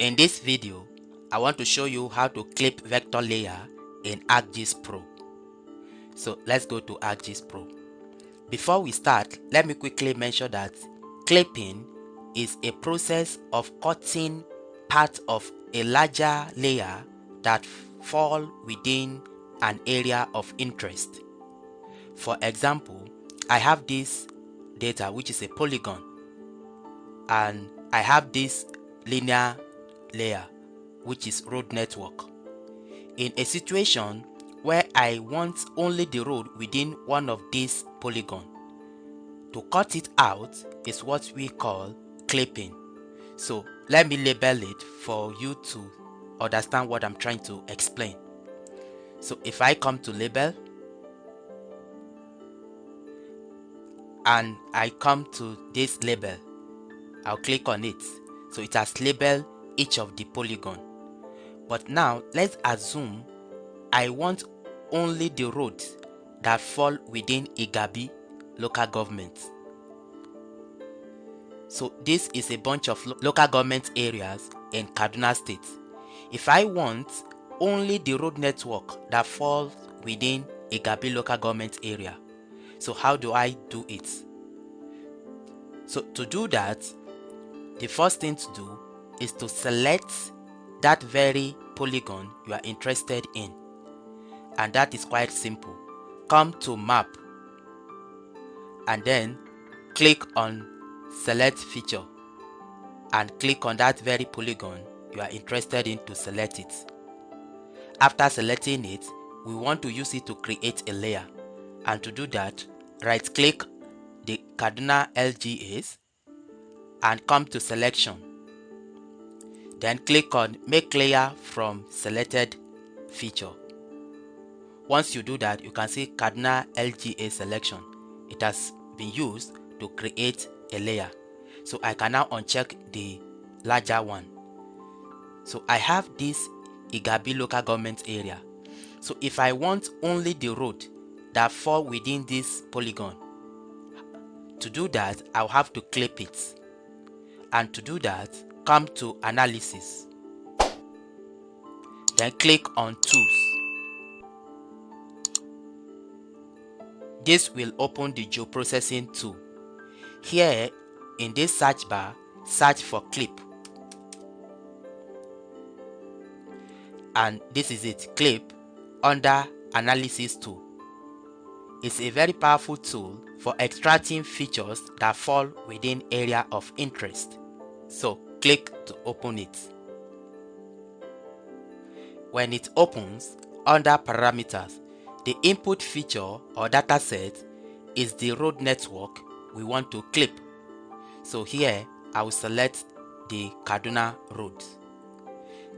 In this video, I want to show you how to clip vector layer in ArcGIS Pro. So let's go to ArcGIS Pro. Before we start, let me quickly mention that clipping is a process of cutting part of a larger layer that fall within an area of interest. For example, I have this data which is a polygon, and I have this linear layer which is road network. In a situation where I want only the road within one of these polygons, to cut it out is what we call clipping. So let me label it for you to understand what I'm trying to explain. So if I come to label and I come to this label, I'll click on it. So it has labeled each of the polygon. But now let's assume I want only the roads that fall within Igabi local government. So this is a bunch of local government areas in Kaduna State. If I want only the road network that falls within Igabi local government area, so how do I do it? So to do that, the first thing to do is to select that very polygon you are interested in, and that is quite simple. Come to map and then click on select feature and click on that very polygon you are interested in to select it. After selecting it, we want to use it to create a layer, and to do that, right click the Kaduna ArcGIS and come to selection. Then click on make layer from selected feature. Once you do that, you can see Kaduna ArcGIS selection. It has been used to create a layer. So I can now uncheck the larger one. So I have this Igabi local government area. So if I want only the road that fall within this polygon, to do that, I'll have to clip it. And to do that, come to analysis. Then click on tools. This will open the Geoprocessing tool. Here in this search bar, search for clip. And this is it, clip, under analysis tool. It's a very powerful tool for extracting features that fall within area of interest. So click to open it. When it opens, under parameters, the input feature or dataset is the road network we want to clip. So here I will select the Kaduna road.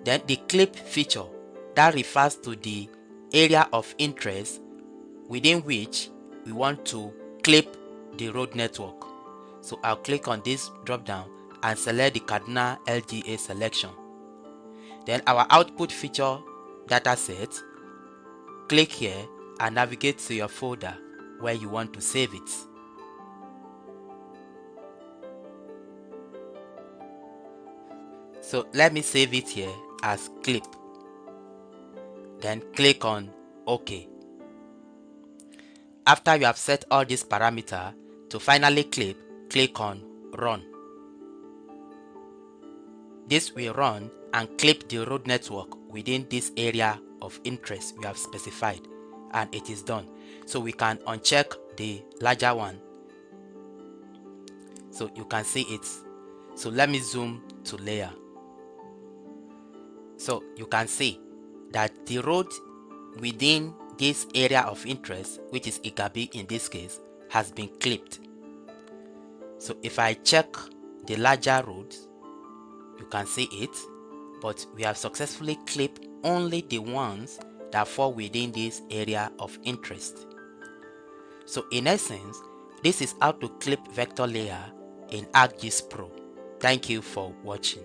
Then the clip feature, that refers to the area of interest within which we want to clip the road network. So I'll click on this drop down and select the Kaduna ArcGIS selection. Then our output feature dataset, click here and navigate to your folder where you want to save it. So let me save it here as clip. Then click on OK. After you have set all these parameters, to finally click on Run. This will run and clip the road network within this area of interest we have specified, and it is done. So we can uncheck the larger one so you can see it. So let me zoom to layer. So you can see that the road within this area of interest, which is Igabi in this case, has been clipped. So if I check the larger road, you can see it, but we have successfully clipped only the ones that fall within this area of interest. So in essence, this is how to clip vector layer in ArcGIS Pro. Thank you for watching.